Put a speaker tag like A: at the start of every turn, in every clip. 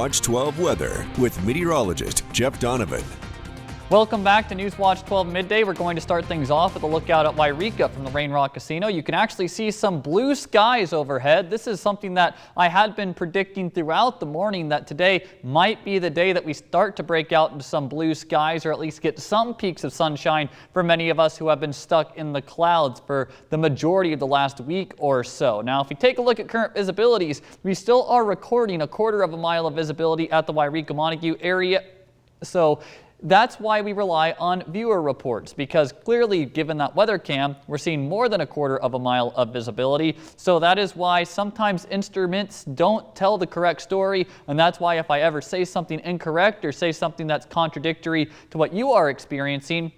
A: Watch 12 weather with meteorologist Jeff Donovan.
B: Welcome back to News Watch 12 Midday. We're going to start things off with a lookout at Wairika from the Rain Rock Casino. You can actually see some blue skies overhead. This is something that I had been predicting throughout the morning, that today might be the day that we start to break out into some blue skies, or at least get some peaks of sunshine for many of us who have been stuck in the clouds for the majority of the last week or so. Now, if you take a look at current visibilities, we still are recording 1/4 mile of visibility at the Wairika Montague area. So that's why we rely on viewer reports, because clearly, given that weather cam, we're seeing more than 1/4 mile of visibility. So that is why sometimes instruments don't tell the correct story, and that's why if I ever say something incorrect or say something that's contradictory to what you are experiencing,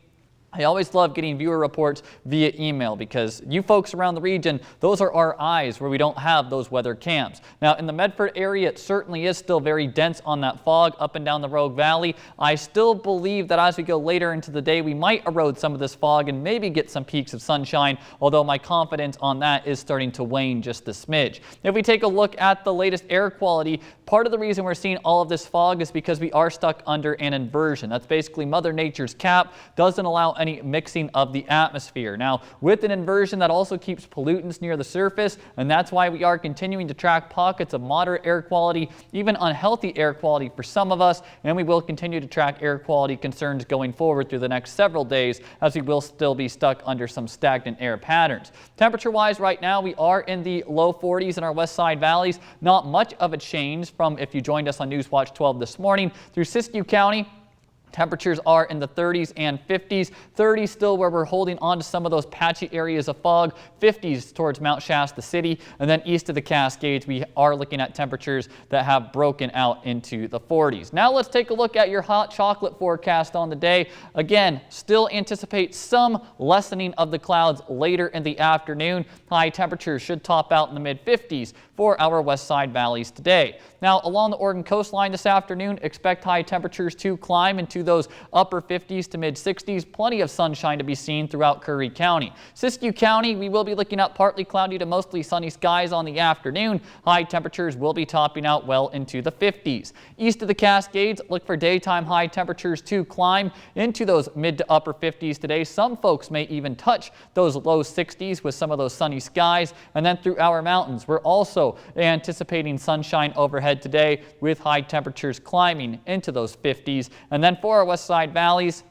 B: I always love getting viewer reports via email, because you folks around the region, those are our eyes where we don't have those weather cams. Now, in the Medford area, it certainly is still very dense on that fog up and down the Rogue Valley. I still believe that as we go later into the day, we might erode some of this fog and maybe get some peaks of sunshine, although my confidence on that is starting to wane just a smidge. If we take a look at the latest air quality, part of the reason we're seeing all of this fog is because we are stuck under an inversion. That's basically Mother Nature's cap, doesn't allow any mixing of the atmosphere. Now, with an inversion, that also keeps pollutants near the surface, and that's why we are continuing to track pockets of moderate air quality, even unhealthy air quality for some of us, and we will continue to track air quality concerns going forward through the next several days, as we will still be stuck under some stagnant air patterns. Temperature-wise, right now, we are in the low 40s in our west side valleys. Not much of a change from if you joined us on News Watch 12 this morning. Through Siskiyou County, temperatures are in the 30s and 50s. 30s still where we're holding on to some of those patchy areas of fog. 50s towards Mount Shasta City. And then east of the Cascades, we are looking at temperatures that have broken out into the 40s. Now let's take a look at your hot chocolate forecast on the day. Again, still anticipate some lessening of the clouds later in the afternoon. High temperatures should top out in the mid-50s for our west side valleys today. Now, along the Oregon coastline this afternoon, expect high temperatures to climb into those upper 50s to mid 60s. Plenty of sunshine to be seen throughout Curry County. Siskiyou County, we will be looking at partly cloudy to mostly sunny skies on the afternoon. High temperatures will be topping out well into the 50s. East of the Cascades, look for daytime high temperatures to climb into those mid to upper 50s today. Some folks may even touch those low 60s with some of those sunny skies. And then through our mountains, we're also anticipating sunshine overhead today, with high temperatures climbing into those 50s. And then for our west side valleys,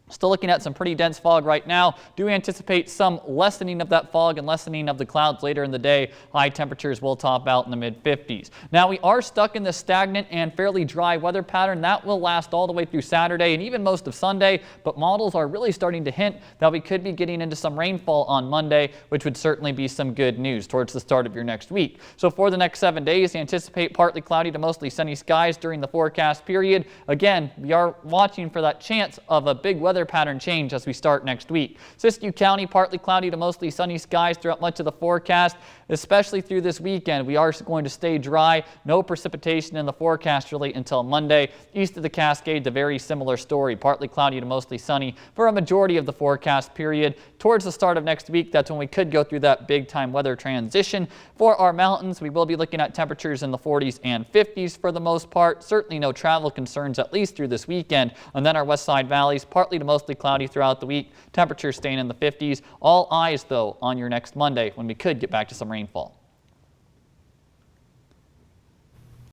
B: still looking at some pretty dense fog right now. Do anticipate some lessening of that fog and lessening of the clouds later in the day. High temperatures will top out in the mid-50s. Now, we are stuck in this stagnant and fairly dry weather pattern that will last all the way through Saturday and even most of Sunday, but models are really starting to hint that we could be getting into some rainfall on Monday, which would certainly be some good news towards the start of your next week. So for the next 7 days, anticipate partly cloudy to mostly sunny skies during the forecast period. Again, we are watching for that chance of a big weather pattern change as we start next week. Siskiyou County, partly cloudy to mostly sunny skies throughout much of the forecast, especially through this weekend. We are going to stay dry. No precipitation in the forecast really until Monday. East of the Cascades, a very similar story. Partly cloudy to mostly sunny for a majority of the forecast period. Towards the start of next week, that's when we could go through that big time weather transition. For our mountains, we will be looking at temperatures in the 40s and 50s for the most part. Certainly no travel concerns, at least through this weekend. And then our west side valleys, partly to mostly cloudy throughout the week. Temperatures staying in the 50s. All eyes, though, on your next Monday, when we could get back to some rainfall.